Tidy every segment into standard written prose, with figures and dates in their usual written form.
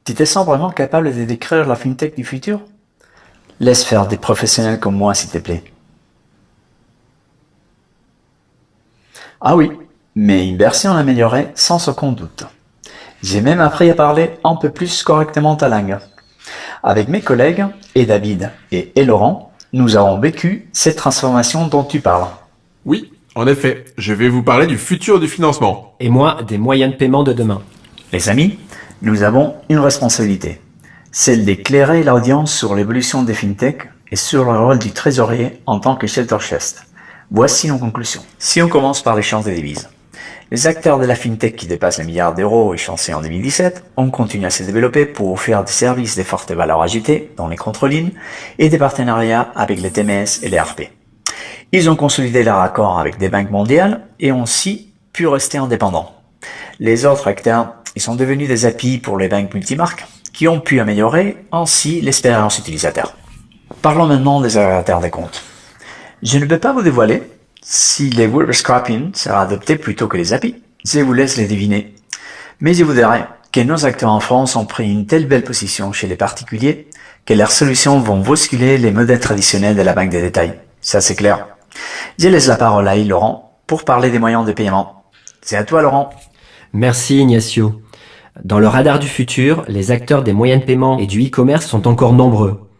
Tu te sens vraiment capable de décrire la fintech du futur? Laisse faire des professionnels comme moi, s'il te plaît. Ah oui, mais une version améliorée sans aucun doute. J'ai même appris à parler un peu plus correctement ta langue. Avec mes collègues, et David et Laurent, nous avons vécu cette transformation dont tu parles. Oui, en effet, je vais vous parler du futur du financement. Et moi, des moyens de paiement de demain. Les amis, nous avons une responsabilité, celle d'éclairer l'audience sur l'évolution des fintech et sur le rôle du trésorier en tant que shelter chest. Voici nos conclusions. Si on commence par l'échange des devises. Les acteurs de la fintech qui dépassent le milliard d'euros échéancés en 2017 ont continué à se développer pour offrir des services de forte valeur ajoutée dans les contre-lignes et des partenariats avec les TMS et les RP. Ils ont consolidé leur accord avec des banques mondiales et ont aussi pu rester indépendants. Les autres acteurs, ils sont devenus des API pour les banques multimarques qui ont pu améliorer ainsi l'expérience utilisateur. Parlons maintenant des agrégateurs des comptes. Je ne peux pas vous dévoiler si les web scrapping sera adopté plutôt que les API. Je vous laisse les deviner. Mais je vous dirai que nos acteurs en France ont pris une telle belle position chez les particuliers que leurs solutions vont bousculer les modèles traditionnels de la banque de détail. Ça c'est clair. Je laisse la parole à Laurent pour parler des moyens de paiement. C'est à toi Laurent. Merci Ignacio. Dans le radar du futur, les acteurs des moyens de paiement et du e-commerce sont encore nombreux.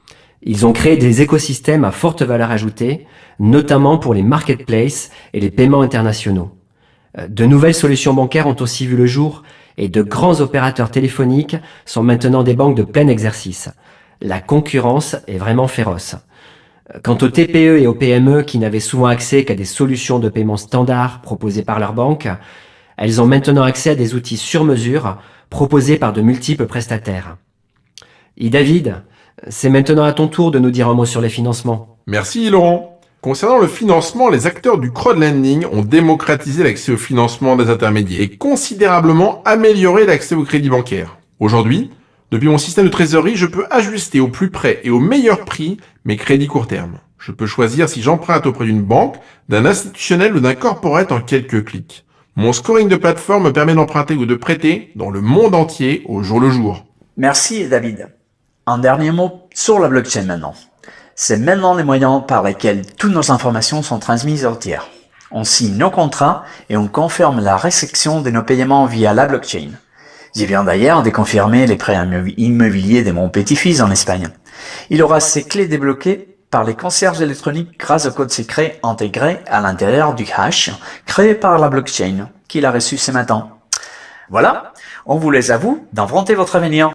Ils ont créé des écosystèmes à forte valeur ajoutée, notamment pour les marketplaces et les paiements internationaux. De nouvelles solutions bancaires ont aussi vu le jour et de grands opérateurs téléphoniques sont maintenant des banques de plein exercice. La concurrence est vraiment féroce. Quant aux TPE et aux PME qui n'avaient souvent accès qu'à des solutions de paiement standards proposées par leur banque, elles ont maintenant accès à des outils sur mesure proposés par de multiples prestataires. Et David, c'est maintenant à ton tour de nous dire un mot sur les financements. Merci Laurent. Concernant le financement, les acteurs du crowdlending ont démocratisé l'accès au financement des intermédiaires et considérablement amélioré l'accès au crédit bancaire. Aujourd'hui, depuis mon système de trésorerie, je peux ajuster au plus près et au meilleur prix mes crédits court terme. Je peux choisir si j'emprunte auprès d'une banque, d'un institutionnel ou d'un corporate en quelques clics. Mon scoring de plateforme me permet d'emprunter ou de prêter dans le monde entier au jour le jour. Merci David. Un dernier mot sur la blockchain maintenant. C'est maintenant les moyens par lesquels toutes nos informations sont transmises aux tiers. On signe nos contrats et on confirme la réception de nos paiements via la blockchain. Je viens d'ailleurs de confirmer les prêts immobiliers de mon petit-fils en Espagne. Il aura ses clés débloquées par les concierges électroniques grâce au code secret intégré à l'intérieur du hash créé par la blockchain qu'il a reçu ce matin. Voilà, on vous laisse à vous d'inventer votre avenir.